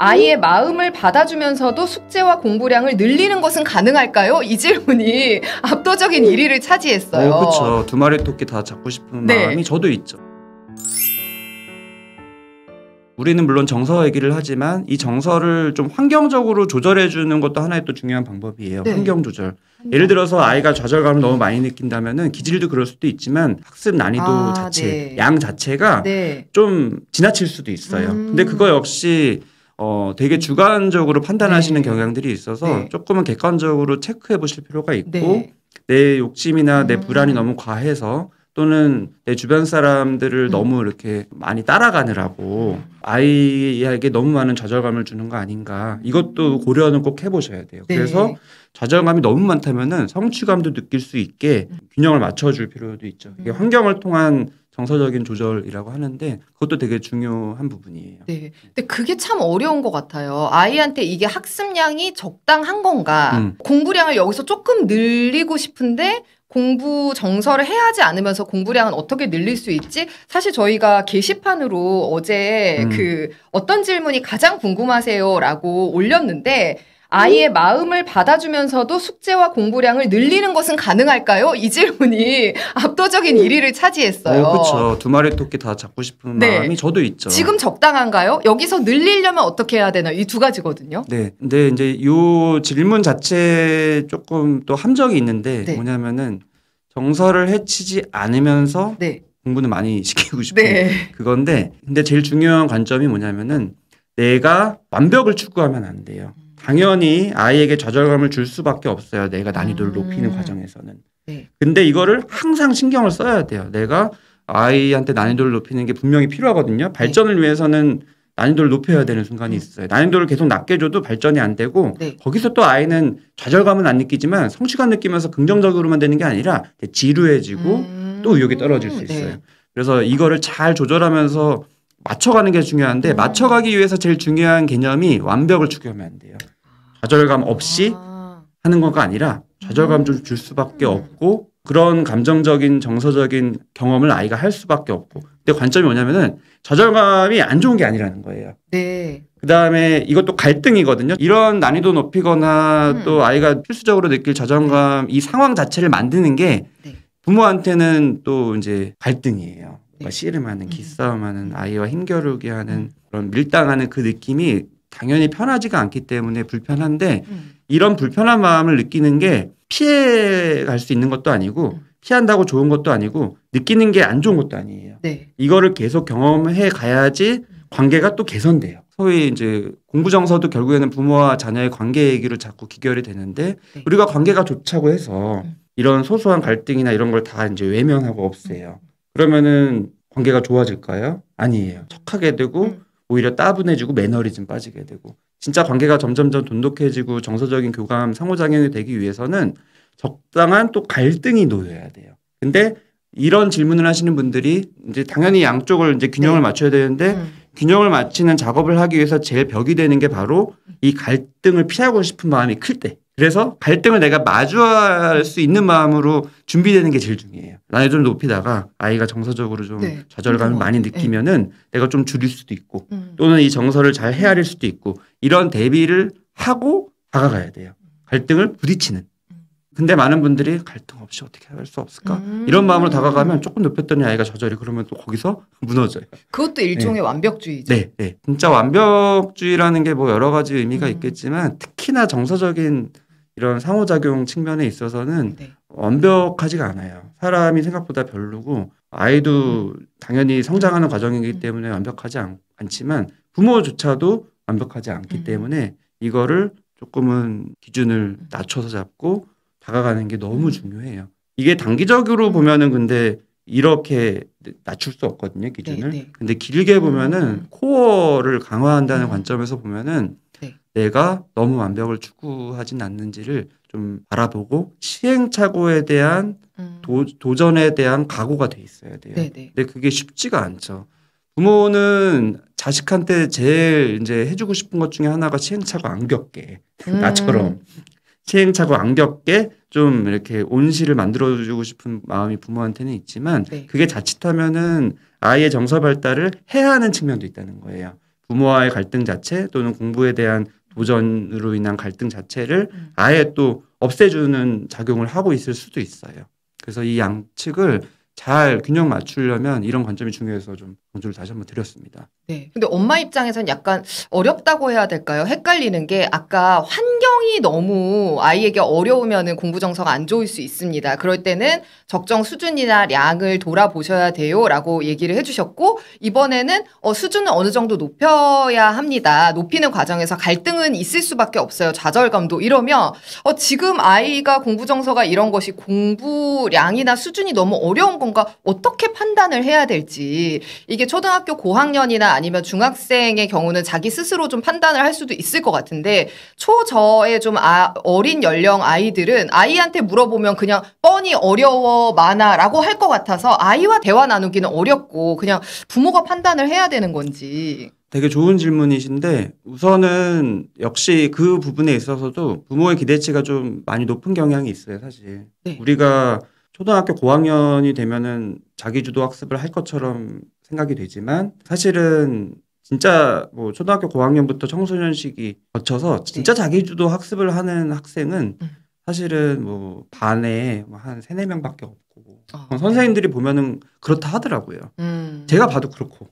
아이의 마음을 받아주면서도 숙제와 공부량을 늘리는 것은 가능할까요? 이 질문이 압도적인 1위를 차지했어요. 그렇죠. 두 마리 토끼 다 잡고 싶은 마음이 저도 있죠. 우리는 물론 정서 얘기를 하지만 이 정서를 좀 환경적으로 조절해주는 것도 하나의 또 중요한 방법이에요. 환경 조절. 예를 들어서 아이가 좌절감을 너무 많이 느낀다면은 기질도 그럴 수도 있지만 학습 난이도 자체, 양 자체가 좀 지나칠 수도 있어요. 근데 그거 역시 되게 주관적으로 판단하시는 경향들이 있어서 조금은 객관적으로 체크해 보실 필요가 있고 내 욕심이나 내 불안이 너무 과해서 또는 내 주변 사람들을 너무 이렇게 많이 따라가느라고 아이에게 너무 많은 좌절감을 주는 거 아닌가. 이것도 고려는 꼭 해보셔야 돼요. 그래서 좌절감이 너무 많다면은 성취감도 느낄 수 있게 균형을 맞춰줄 필요도 있죠. 이게 환경을 통한 정서적인 조절이라고 하는데 그것도 되게 중요한 부분이에요. 네. 근데 그게 참 어려운 것 같아요. 아이한테 이게 학습량이 적당한 건가? 공부량을 여기서 조금 늘리고 싶은데 공부 정서를 해야 하지 않으면서 공부량은 어떻게 늘릴 수 있지? 사실 저희가 게시판으로 어제 어떤 질문이 가장 궁금하세요라고 올렸는데 아이의 마음을 받아주면서도 숙제와 공부량을 늘리는 것은 가능할까요? 이 질문이 압도적인 1위를 차지했어요. 그렇죠. 두 마리 토끼 다 잡고 싶은 마음이 저도 있죠. 지금 적당한가요? 여기서 늘리려면 어떻게 해야 되나요? 이 두 가지거든요. 네. 근데 이제 이 질문 자체에 조금 또 함정이 있는데 뭐냐면은 정서를 해치지 않으면서 공부는 많이 시키고 싶은 그건데 근데 제일 중요한 관점이 뭐냐면은 내가 완벽을 추구하면 안 돼요. 당연히 아이에게 좌절감을 줄 수밖에 없어요. 내가 난이도를 높이는 과정에서는. 근데 이거를 항상 신경을 써야 돼요. 내가 아이한테 난이도를 높이는 게 분명히 필요하거든요. 발전을 위해서는 난이도를 높여야 되는 순간이 있어요. 난이도를 계속 낮게 줘도 발전이 안 되고 거기서 또 아이는 좌절감은 안 느끼지만 성취감 느끼면서 긍정적으로만 되는 게 아니라 지루해지고 또 의욕이 떨어질 수 있어요. 그래서 이거를 잘 조절하면서 맞춰가는 게 중요한데 맞춰가기 위해서 제일 중요한 개념이 완벽을 추구하면 안 돼요. 좌절감 없이 하는 거가 아니라 좌절감 좀 줄 수밖에 없고 그런 감정적인 정서적인 경험을 아이가 할 수밖에 없고 근데 관점이 뭐냐면은 좌절감이 안 좋은 게 아니라는 거예요. 그다음에 이것도 갈등이거든요. 이런 난이도 높이거나 또 아이가 필수적으로 느낄 좌절감 이 상황 자체를 만드는 게 부모한테는 또 이제 갈등이에요. 씨름하는 기싸움하는 아이와 힘겨루기 하는 그런 밀당하는 그 느낌이 당연히 편하지가 않기 때문에 불편한데 이런 불편한 마음을 느끼는 게 피해갈 수 있는 것도 아니고 피한다고 좋은 것도 아니고 느끼는 게 안 좋은 것도 아니에요. 이거를 계속 경험해 가야지 관계가 또 개선돼요. 소위 이제 공부 정서도 결국에는 부모와 자녀의 관계 얘기로 자꾸 기결이 되는데 우리가 관계가 좋자고 해서 이런 소소한 갈등이나 이런 걸 다 이제 외면하고 없애요. 그러면은 관계가 좋아질까요? 아니에요. 척하게 되고 오히려 따분해지고 매너리즘 빠지게 되고 진짜 관계가 점점점 돈독해지고 정서적인 교감 상호작용이 되기 위해서는 적당한 또 갈등이 놓여야 돼요. 근데 이런 질문을 하시는 분들이 이제 당연히 양쪽을 이제 균형을 맞춰야 되는데 균형을 맞추는 작업을 하기 위해서 제일 벽이 되는 게 바로 이 갈등을 피하고 싶은 마음이 클 때. 그래서 갈등을 내가 마주할 수 있는 마음으로 준비되는 게 제일 중요해요. 난이도를 높이다가 아이가 정서적으로 좀 좌절감을 많이 느끼면은 내가 좀 줄일 수도 있고 또는 이 정서를 잘 헤아릴 수도 있고 이런 대비를 하고 다가가야 돼요. 갈등을 부딪히는. 근데 많은 분들이 갈등 없이 어떻게 할 수 없을까? 이런 마음으로 다가가면 조금 높였더니 아이가 좌절이 그러면 또 거기서 무너져요. 그것도 일종의 완벽주의죠. 네. 진짜 완벽주의라는 게 뭐 여러 가지 의미가 있겠지만 특히나 정서적인 이런 상호작용 측면에 있어서는 완벽하지가 않아요. 사람이 생각보다 별로고 아이도 당연히 성장하는 과정이기 때문에 완벽하지 않지만 부모조차도 완벽하지 않기 때문에 이거를 조금은 기준을 낮춰서 잡고 다가가는 게 너무 중요해요. 이게 단기적으로 보면은 근데 이렇게 낮출 수 없거든요, 기준을. 근데 길게 보면은 코어를 강화한다는 관점에서 보면은 내가 너무 완벽을 추구하진 않는지를 좀 바라보고 시행착오에 대한 도전에 대한 각오가 돼 있어야 돼요. 근데 그게 쉽지가 않죠. 부모는 자식한테 제일 이제 해주고 싶은 것 중에 하나가 시행착오 안 겪게. 나처럼. 시행착오 안 겪게 좀 이렇게 온실을 만들어주고 싶은 마음이 부모한테는 있지만 그게 자칫하면은 아이의 정서 발달을 해야 하는 측면도 있다는 거예요. 부모와의 갈등 자체 또는 공부에 대한 도전으로 인한 갈등 자체를 아예 또 없애주는 작용을 하고 있을 수도 있어요. 그래서 이 양측을 잘 균형 맞추려면 이런 관점이 중요해서 좀 강조를 다시 한번 드렸습니다. 네. 근데 엄마 입장에서는 약간 어렵다고 해야 될까요? 헷갈리는 게 아까 환경이 너무 아이에게 어려우면은 공부 정서가 안 좋을 수 있습니다. 그럴 때는 적정 수준이나 량을 돌아보셔야 돼요라고 얘기를 해주셨고 이번에는 수준을 어느 정도 높여야 합니다. 높이는 과정에서 갈등은 있을 수밖에 없어요. 좌절감도 이러면 지금 아이가 공부 정서가 이런 것이 공부량이나 수준이 너무 어려운 건가 어떻게 판단을 해야 될지 이게 초등학교 고학년이나 아니면 중학생의 경우는 자기 스스로 좀 판단을 할 수도 있을 것 같은데 초저의 좀 어린 연령 아이들은 아이한테 물어보면 그냥 뻔히 어려워 많아라고 할 것 같아서 아이와 대화 나누기는 어렵고 그냥 부모가 판단을 해야 되는 건지. 되게 좋은 질문이신데 우선은 역시 그 부분에 있어서도 부모의 기대치가 좀 많이 높은 경향이 있어요, 사실. 네. 우리가 초등학교 고학년이 되면은 자기주도 학습을 할 것처럼 생각이 되지만 사실은 진짜 뭐 초등학교 고학년부터 청소년 시기 거쳐서 진짜 자기주도 학습을 하는 학생은 사실은 뭐 반에 한 3, 4명밖에 없고 선생님들이 보면은 그렇다 하더라고요. 제가 봐도 그렇고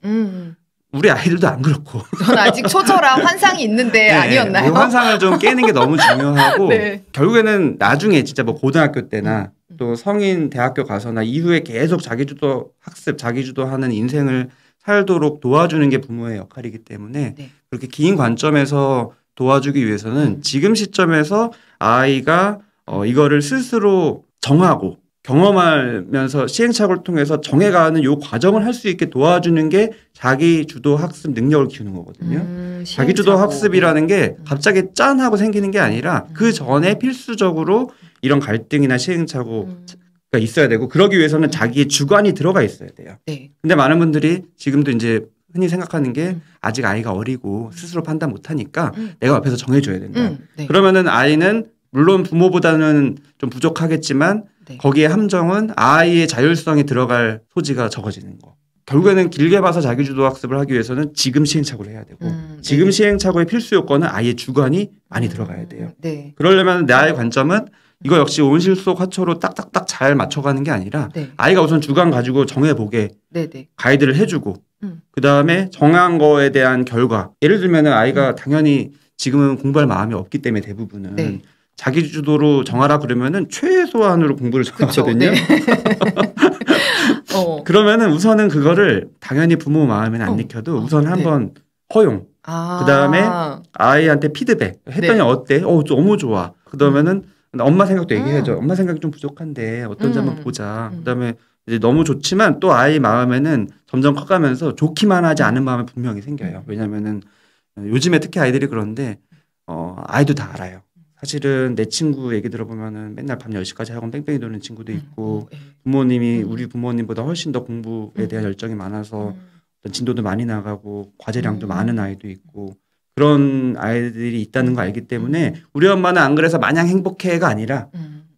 우리 아이들도 안 그렇고. 전 아직 초저라 환상이 있는데 네, 아니었나요? 그 환상을 좀 깨는 게 너무 중요하고 네. 결국에는 나중에 진짜 뭐 고등학교 때나 또 성인 대학교 가서나 이후에 계속 자기주도 학습, 자기주도하는 인생을 살도록 도와주는 게 부모의 역할이기 때문에 네. 그렇게 긴 관점에서 도와주기 위해서는 지금 시점에서 아이가 이거를 스스로 정하고 경험하면서 시행착오를 통해서 정해가는 요 과정을 할 수 있게 도와주는 게 자기주도 학습 능력을 키우는 거거든요. 자기주도 학습이라는 게 갑자기 짠 하고 생기는 게 아니라 그 전에 필수적으로 이런 갈등이나 시행착오가 있어야 되고 그러기 위해서는 자기의 주관이 들어가 있어야 돼요. 네. 근데 많은 분들이 지금도 이제 흔히 생각하는 게 아직 아이가 어리고 스스로 판단 못하니까 내가 앞에서 정해줘야 된다. 네. 그러면은 아이는 물론 부모보다는 좀 부족하겠지만 네. 거기에 함정은 아이의 자율성이 들어갈 소지가 적어지는 거. 결국에는 길게 봐서 자기주도 학습을 하기 위해서는 지금 시행착오를 해야 되고 지금 네. 시행착오의 필수 요건은 아이의 주관이 많이 들어가야 돼요. 네. 그러려면 내 아이의 관점은 이거 역시 온실 속 화초로 딱딱딱 잘 맞춰가는 게 아니라 네. 아이가 우선 주관 가지고 정해보게 네네. 가이드를 해주고 그다음에 정한 거에 대한 결과 예를 들면 아이가 당연히 지금은 공부할 마음이 없기 때문에 대부분은 네. 자기주도로 정하라 그러면은 최소한으로 공부를 정하거든요. 네. 그러면은 우선은 그거를 당연히 부모 마음에는 안 익혀도 우선 한번 네. 허용. 그다음에 아이한테 피드백. 했더니 네. 어때? 너무 좋아. 그러면은 엄마 생각도 얘기해줘. 엄마 생각이 좀 부족한데 어떤지 한번 보자. 그다음에 이제 너무 좋지만 또 아이 마음에는 점점 커가면서 좋기만 하지 않은 마음이 분명히 생겨요. 왜냐면은 요즘에 특히 아이들이 그런데 아이도 다 알아요. 사실은 내 친구 얘기 들어보면은 맨날 밤 10시까지 학원 뺑뺑이 도는 친구도 있고 부모님이 우리 부모님보다 훨씬 더 공부에 대한 열정이 많아서 어떤 진도도 많이 나가고 과제량도 많은 아이도 있고 그런 아이들이 있다는 거 알기 때문에 우리 엄마는 안 그래서 마냥 행복해가 아니라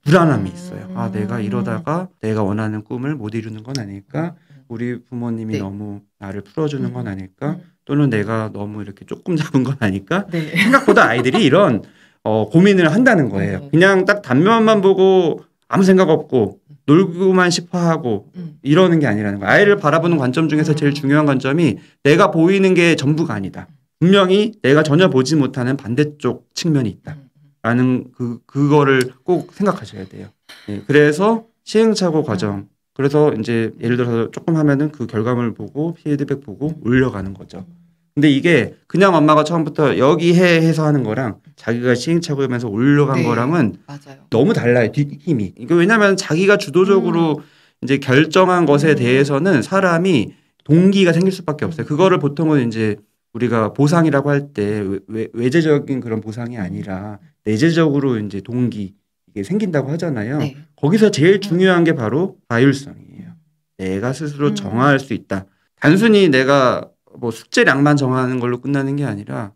불안함이 있어요. 내가 이러다가 내가 원하는 꿈을 못 이루는 건 아닐까? 우리 부모님이 네. 너무 나를 풀어주는 건 아닐까? 또는 내가 너무 이렇게 조금 잡은 건 아닐까? 네. 생각보다 아이들이 이런 고민을 한다는 거예요. 그냥 딱 단면만 보고 아무 생각 없고 놀고만 싶어 하고 이러는 게 아니라는 거예요. 아이를 바라보는 관점 중에서 제일 중요한 관점이 내가 보이는 게 전부가 아니다. 분명히 내가 전혀 보지 못하는 반대쪽 측면이 있다. 라는 그거를 꼭 생각하셔야 돼요. 네, 그래서 시행착오 과정. 그래서 이제 예를 들어서 조금 하면은 그 결과물 보고 피드백 보고 올려가는 거죠. 근데 이게 그냥 엄마가 처음부터 여기 해서 하는 거랑 자기가 시행착오하면서 올려간 네, 거랑은 맞아요. 너무 달라요. 힘이. 이거 왜냐하면 자기가 주도적으로 이제 결정한 것에 대해서는 사람이 동기가 생길 수밖에 없어요. 그거를 보통은 이제 우리가 보상이라고 할 때 외재적인 그런 보상이 아니라 내재적으로 이제 동기 이게 생긴다고 하잖아요. 네. 거기서 제일 중요한 게 바로 자율성이에요. 내가 스스로 정할 수 있다. 단순히 내가 뭐 숙제량만 정하는 걸로 끝나는 게 아니라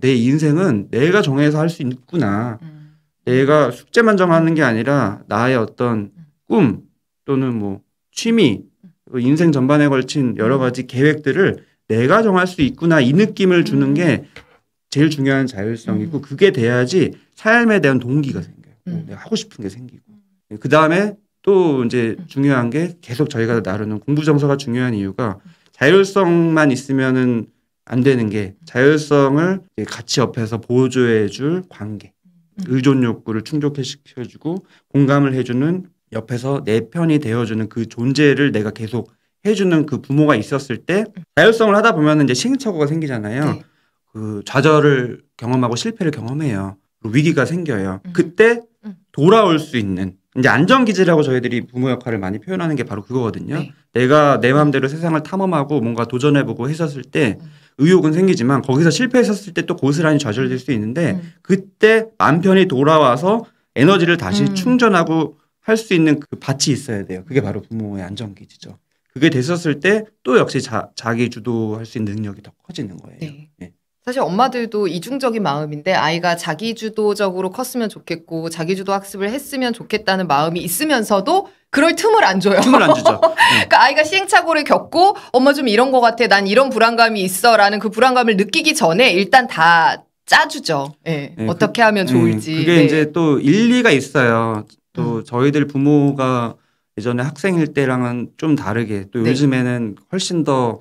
내 인생은 내가 정해서 할 수 있구나. 내가 숙제만 정하는 게 아니라 나의 어떤 꿈 또는 뭐 취미 인생 전반에 걸친 여러 가지 계획들을 내가 정할 수 있구나 이 느낌을 주는 게 제일 중요한 자율성이고 그게 돼야지 삶에 대한 동기가 생겨요. 내가 하고 싶은 게 생기고. 그 다음에 또 이제 중요한 게 계속 저희가 나누는 공부 정서가 중요한 이유가 자율성만 있으면은 안 되는 게 자율성을 같이 옆에서 보조해줄 관계, 의존 욕구를 충족시켜주고 공감을 해주는 옆에서 내 편이 되어주는 그 존재를 내가 계속 해주는 그 부모가 있었을 때 자율성을 하다 보면 이제 시행착오가 생기잖아요. 네. 그 좌절을 경험하고 실패를 경험해요. 위기가 생겨요. 그때 돌아올 수 있는 이제 안전기지라고 저희들이 부모 역할을 많이 표현하는 게 바로 그거거든요. 네. 내가 내 마음대로 세상을 탐험하고 뭔가 도전해보고 했었을 때 의욕은 생기지만 거기서 실패했었을 때 또 고스란히 좌절될 수 있는데 그때 마음 편히 돌아와서 에너지를 다시 충전하고 할 수 있는 그 밭이 있어야 돼요. 그게 바로 부모의 안전기지죠. 그게 됐었을 때 또 역시 자기 주도할 수 있는 능력이 더 커지는 거예요. 네. 네. 사실 엄마들도 이중적인 마음인데 아이가 자기주도적으로 컸으면 좋겠고 자기주도 학습을 했으면 좋겠다는 마음이 있으면서도 그럴 틈을 안 줘요. 틈을 안 주죠. 그러니까 아이가 시행착오를 겪고 엄마 좀 이런 것 같아. 난 이런 불안감이 있어. 라는 그 불안감을 느끼기 전에 일단 다 짜주죠. 네. 네. 어떻게 하면 좋을지. 그게 네. 이제 또 일리가 있어요. 또 저희들 부모가 예전에 학생일 때랑은 좀 다르게 또 네. 요즘에는 훨씬 더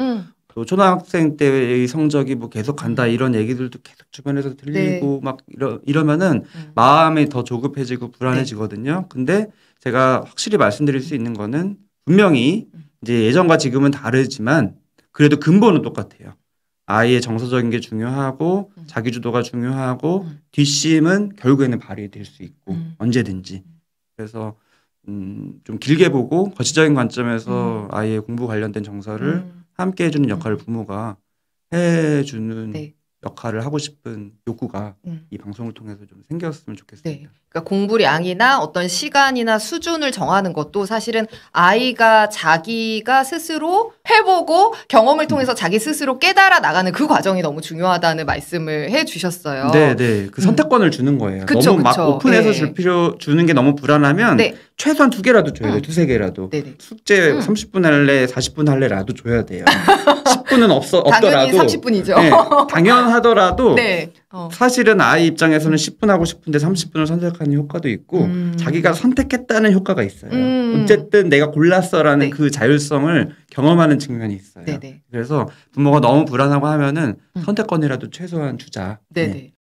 또 초등학생 때의 성적이 뭐 계속 간다 이런 얘기들도 계속 주변에서 들리고 네. 막 이러면은 마음이 더 조급해지고 불안해지거든요. 네. 근데 제가 확실히 말씀드릴 수 있는 거는 분명히 이제 예전과 지금은 다르지만 그래도 근본은 똑같아요. 아이의 정서적인 게 중요하고 자기주도가 중요하고 뒷심은 결국에는 발휘될 수 있고 언제든지. 그래서 좀 길게 보고 거시적인 관점에서 아이의 공부 관련된 정서를 함께 해주는 역할을 부모가 해주는 네. 역할을 하고 싶은 욕구가 이 방송을 통해서 좀 생겼으면 좋겠습니다. 네. 그러니까 공부량이나 어떤 시간이나 수준을 정하는 것도 사실은 아이가 자기가 스스로 해보고 경험을 통해서 자기 스스로 깨달아 나가는 그 과정이 너무 중요하다는 말씀을 해주셨어요. 네. 그 선택권을 주는 거예요. 그쵸, 너무 막 오픈해서 네. 주는 게 너무 불안하면 네. 최소한 2개라도 줘야 돼요. 2-3개라도. 네네. 숙제 30분 할래, 40분 할래라도 줘야 돼요. 10분은 없더라도. 당연히 30분이죠. 네, 당연하더라도 네. 사실은 아이 입장에서는 10분 하고 싶은데 30분을 선택하는 효과도 있고 자기가 선택했다는 효과가 있어요. 어쨌든 내가 골랐어라는 네. 그 자율성을 경험하는 측면이 있어요. 네네. 그래서 부모가 너무 불안하고 하면은 선택권이라도 최소한 주자. 네네. 네.